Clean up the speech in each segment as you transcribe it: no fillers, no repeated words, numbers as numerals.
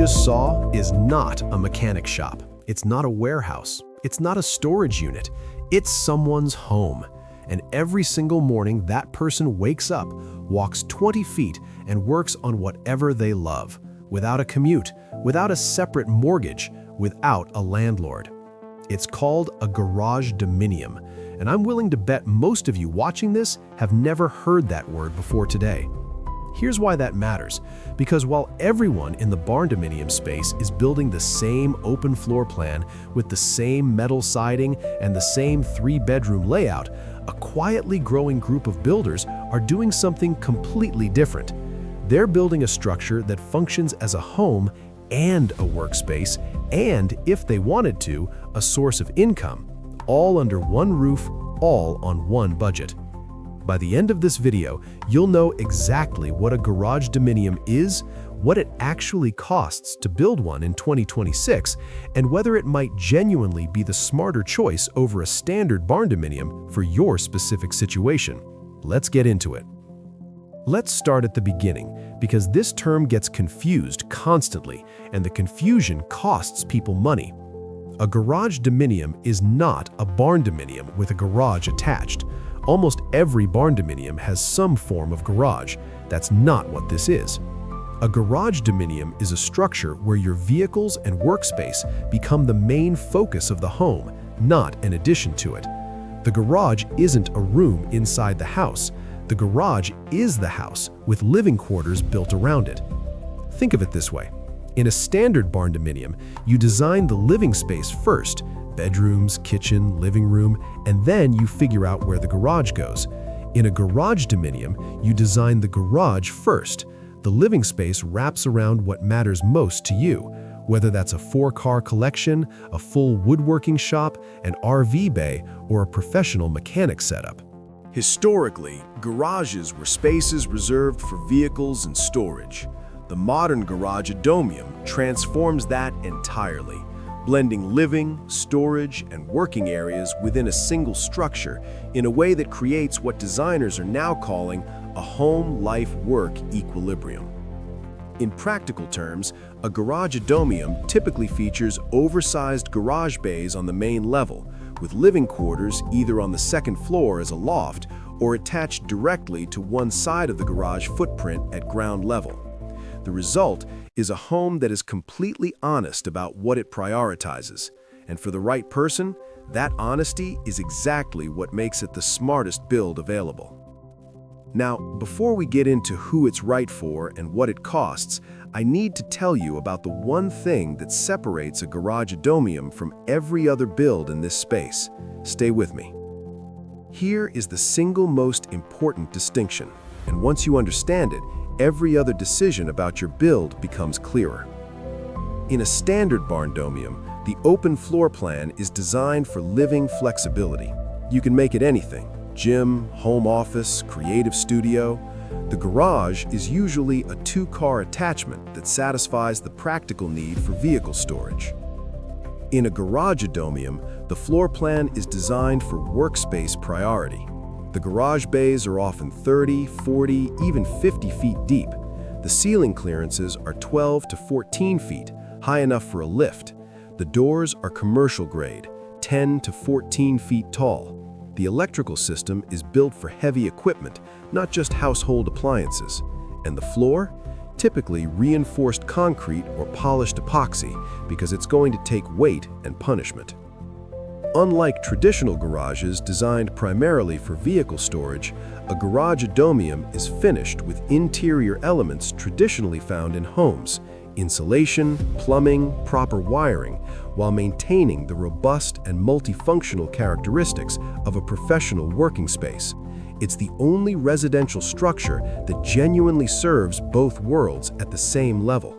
just saw is not a mechanic shop. It's not a warehouse. It's not a storage unit. It's someone's home. And every single morning, that person wakes up, walks 20 feet, and works on whatever they love, without a commute, without a separate mortgage, without a landlord. It's called a Garagedominium, and I'm willing to bet most of you watching this have never heard that word before today. Here's why that matters. Because while everyone in the barndominium space is building the same open floor plan with the same metal siding and the same 3-bedroom layout, a quietly growing group of builders are doing something completely different. They're building a structure that functions as a home and a workspace, and, if they wanted to, a source of income, all under one roof, all on one budget. By the end of this video, you'll know exactly what a Garagedominium is, what it actually costs to build one in 2026, and whether it might genuinely be the smarter choice over a standard barndominium for your specific situation. Let's get into it. Let's start at the beginning, because this term gets confused constantly, and the confusion costs people money. A Garagedominium is not a barndominium with a garage attached. Almost every barndominium has some form of garage. That's not what this is. A Garagedominium is a structure where your vehicles and workspace become the main focus of the home, not an addition to it. The garage isn't a room inside the house. The garage is the house, with living quarters built around it. Think of it this way. In a standard barndominium, you design the living space first, bedrooms, kitchen, living room, and then you figure out where the garage goes. In a Garagedominium, you design the garage first. The living space wraps around what matters most to you, whether that's a 4-car collection, a full woodworking shop, an RV bay, or a professional mechanic setup. Historically, garages were spaces reserved for vehicles and storage. The modern Garagedominium transforms that entirely, blending living, storage, and working areas within a single structure in a way that creates what designers are now calling a home-life-work equilibrium. In practical terms, a Garagedominium typically features oversized garage bays on the main level, with living quarters either on the second floor as a loft or attached directly to one side of the garage footprint at ground level. The result is a home that is completely honest about what it prioritizes. And for the right person, that honesty is exactly what makes it the smartest build available. Now, before we get into who it's right for and what it costs, I need to tell you about the one thing that separates a Garagedominium from every other build in this space. Stay with me. Here is the single most important distinction, and once you understand it, every other decision about your build becomes clearer. In a standard barndominium, the open floor plan is designed for living flexibility. You can make it anything: gym, home office, creative studio. The garage is usually a 2-car attachment that satisfies the practical need for vehicle storage. In a Garagedominium, the floor plan is designed for workspace priority. The garage bays are often 30, 40, even 50 feet deep. The ceiling clearances are 12 to 14 feet, high enough for a lift. The doors are commercial grade, 10 to 14 feet tall. The electrical system is built for heavy equipment, not just household appliances. And the floor? Typically reinforced concrete or polished epoxy, because it's going to take weight and punishment. Unlike traditional garages designed primarily for vehicle storage, a Garagedominium is finished with interior elements traditionally found in homes: insulation, plumbing, proper wiring, while maintaining the robust and multifunctional characteristics of a professional working space. It's the only residential structure that genuinely serves both worlds at the same level.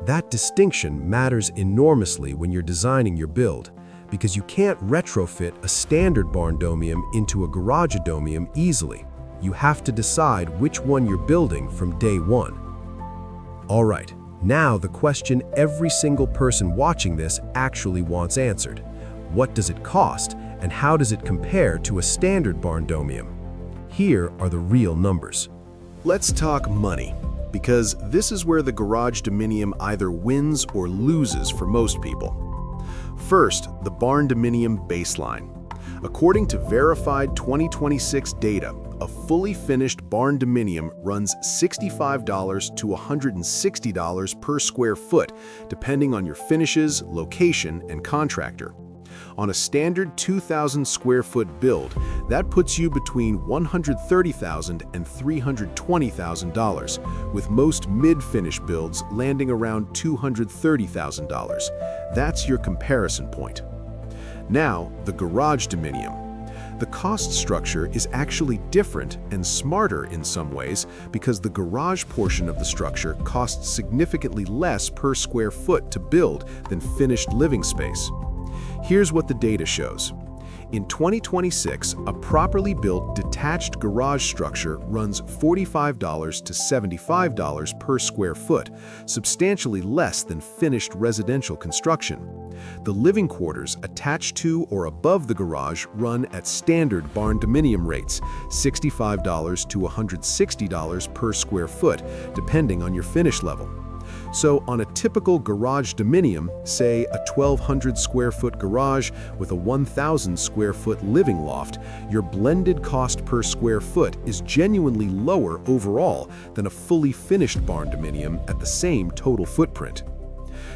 That distinction matters enormously when you're designing your build, because you can't retrofit a standard barndominium into a Garagedominium easily. You have to decide which one you're building from day one. All right, now the question every single person watching this actually wants answered. What does it cost, and how does it compare to a standard barndominium? Here are the real numbers. Let's talk money. because this is where the Garagedominium either wins or loses for most people. First, the Barndominium baseline. According to verified 2026 data, a fully finished Barndominium runs $65 to $160 per square foot, depending on your finishes, location, and contractor. On a standard 2,000 square foot build, that puts you between $130,000 and $320,000, with most mid-finish builds landing around $230,000. That's your comparison point. Now, the Garagedominium. The cost structure is actually different and smarter in some ways because the garage portion of the structure costs significantly less per square foot to build than finished living space. Here's what the data shows. In 2026, a properly built detached garage structure runs $45 to $75 per square foot, substantially less than finished residential construction. The living quarters attached to or above the garage run at standard Barndominium rates, $65 to $160 per square foot, depending on your finish level. So on a typical Garagedominium, say a 1,200 square foot garage with a 1,000 square foot living loft, your blended cost per square foot is genuinely lower overall than a fully finished Barndominium at the same total footprint.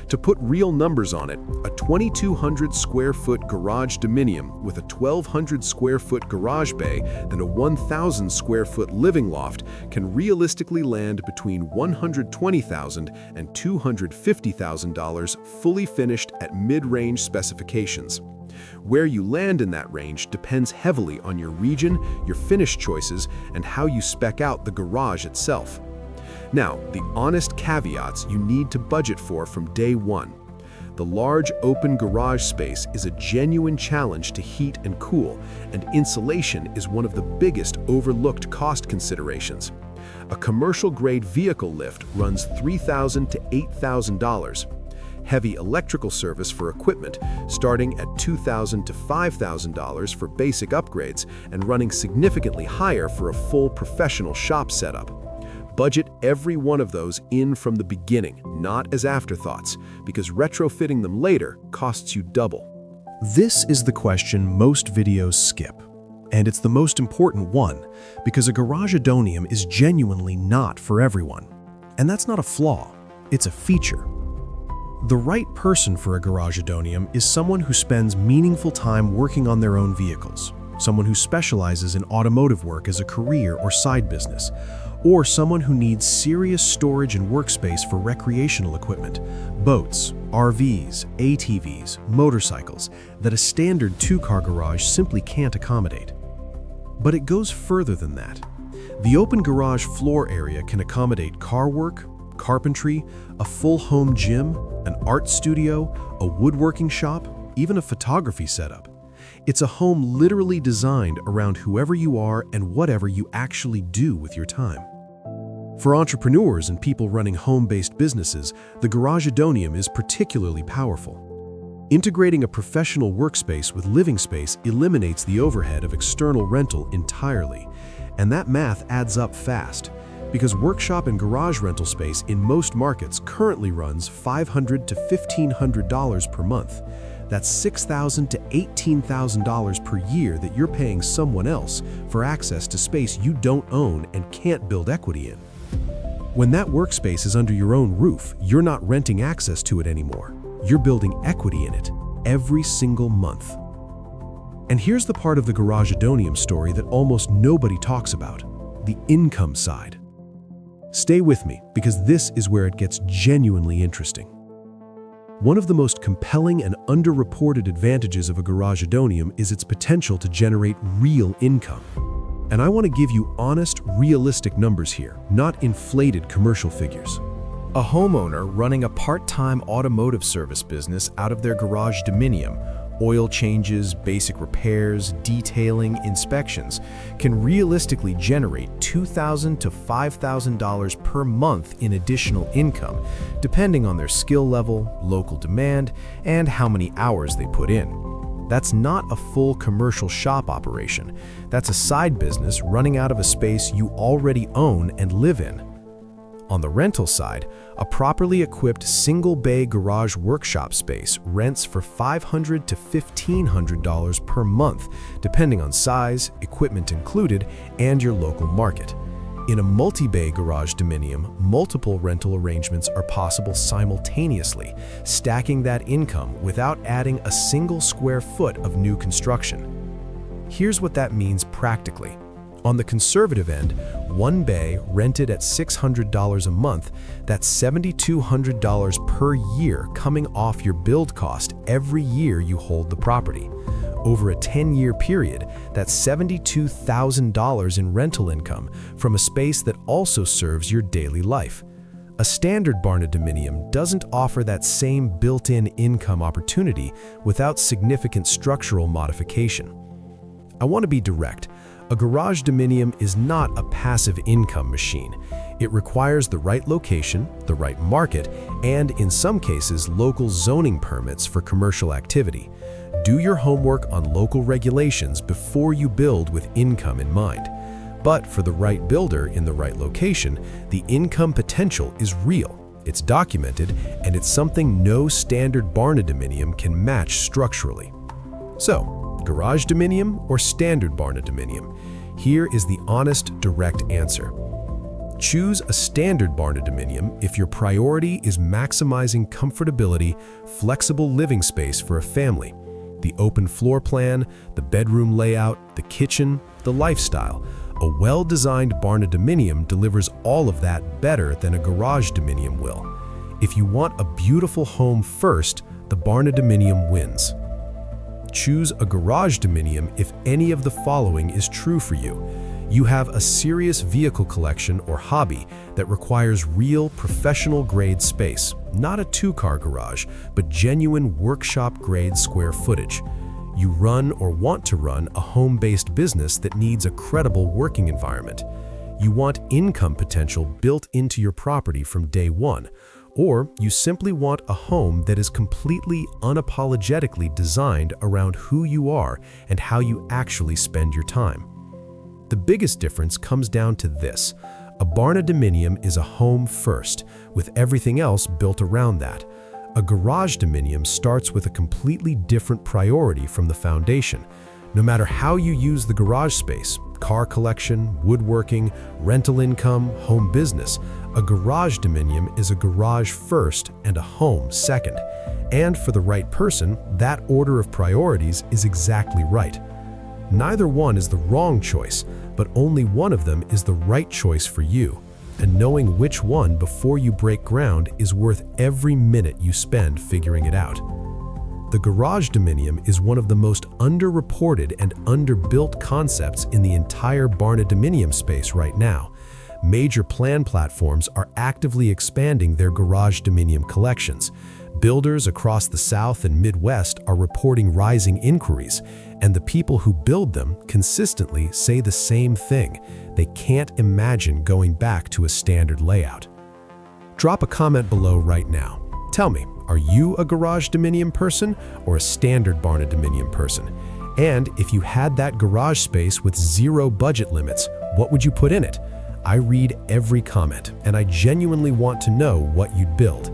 To put real numbers on it, a 2,200 square foot Garagedominium with a 1,200 square foot garage bay and a 1,000 square foot living loft can realistically land between $120,000 and $250,000 fully finished at mid-range specifications. Where you land in that range depends heavily on your region, your finish choices, and how you spec out the garage itself. Now, the honest caveats you need to budget for from day one. The large open garage space is a genuine challenge to heat and cool, and insulation is one of the biggest overlooked cost considerations. A commercial-grade vehicle lift runs $3,000 to $8,000. Heavy electrical service for equipment, starting at $2,000 to $5,000 for basic upgrades and running significantly higher for a full professional shop setup. Budget every one of those in from the beginning, not as afterthoughts, because retrofitting them later costs you double. This is the question most videos skip. And it's the most important one, because a Garagedominium is genuinely not for everyone. And that's not a flaw, it's a feature. The right person for a Garagedominium is someone who spends meaningful time working on their own vehicles, someone who specializes in automotive work as a career or side business, or someone who needs serious storage and workspace for recreational equipment, boats, RVs, ATVs, motorcycles, that a standard two-car garage simply can't accommodate. But it goes further than that. The open garage floor area can accommodate car work, carpentry, a full home gym, an art studio, a woodworking shop, even a photography setup. It's a home literally designed around whoever you are and whatever you actually do with your time. For entrepreneurs and people running home-based businesses, the Garagedominium is particularly powerful. Integrating a professional workspace with living space eliminates the overhead of external rental entirely, and that math adds up fast, because workshop and garage rental space in most markets currently runs $500 to $1,500 per month. That's $6,000 to $18,000 per year that you're paying someone else for access to space you don't own and can't build equity in. When that workspace is under your own roof, you're not renting access to it anymore. You're building equity in it every single month. And here's the part of the Garagedominium story that almost nobody talks about, the income side. Stay with me, because this is where it gets genuinely interesting. One of the most compelling and underreported advantages of a Garagedominium is its potential to generate real income. And I want to give you honest, realistic numbers here, not inflated commercial figures. A homeowner running a part-time automotive service business out of their Garagedominium, oil changes, basic repairs, detailing, inspections, can realistically generate $2,000 to $5,000 per month in additional income, depending on their skill level, local demand, and how many hours they put in. That's not a full commercial shop operation. That's a side business running out of a space you already own and live in. On the rental side, a properly equipped single-bay garage workshop space rents for $500 to $1,500 per month, depending on size, equipment included, and your local market. In a multi-bay Garagedominium, multiple rental arrangements are possible simultaneously, stacking that income without adding a single square foot of new construction. Here's what that means practically. On the conservative end, one bay rented at $600 a month, that's $7,200 per year coming off your build cost every year you hold the property. Over a 10-year period, that's $72,000 in rental income from a space that also serves your daily life. A standard Barndominium doesn't offer that same built-in income opportunity without significant structural modification. I want to be direct. A Garagedominium is not a passive income machine. It requires the right location, the right market, and in some cases, local zoning permits for commercial activity. Do your homework on local regulations before you build with income in mind. But for the right builder in the right location, the income potential is real. It's documented, and it's something no standard Barndominium can match structurally. So, Garagedominium or standard Barndominium? Here is the honest, direct answer. Choose a standard Barndominium if your priority is maximizing comfortability, flexible living space for a family. The open floor plan, the bedroom layout, the kitchen, the lifestyle. A well-designed Barndominium delivers all of that better than a Garagedominium will. If you want a beautiful home first, the Barndominium wins. Choose a Garagedominium if any of the following is true for you. You have a serious vehicle collection or hobby that requires real professional-grade space, not a two-car garage, but genuine workshop-grade square footage. You run or want to run a home-based business that needs a credible working environment. You want income potential built into your property from day one, or you simply want a home that is completely unapologetically designed around who you are and how you actually spend your time. The biggest difference comes down to this. A Barndominium is a home first, with everything else built around that. A Garagedominium starts with a completely different priority from the foundation. No matter how you use the garage space, car collection, woodworking, rental income, home business, a Garagedominium is a garage first and a home second. And for the right person, that order of priorities is exactly right. Neither one is the wrong choice, but only one of them is the right choice for you. And knowing which one before you break ground is worth every minute you spend figuring it out. The Garagedominium is one of the most underreported and underbuilt concepts in the entire Barndominium space right now. Major plan platforms are actively expanding their Garagedominium collections. Builders across the South and Midwest are reporting rising inquiries, and the people who build them consistently say the same thing. They can't imagine going back to a standard layout. Drop a comment below right now. Tell me, are you a Garagedominium person or a standard Barndominium person? And if you had that garage space with zero budget limits, what would you put in it? I read every comment, and I genuinely want to know what you'd build.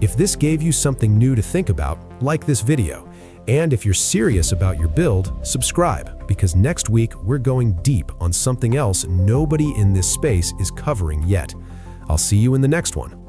If this gave you something new to think about, like this video. And if you're serious about your build, subscribe, because next week we're going deep on something else nobody in this space is covering yet. I'll see you in the next one.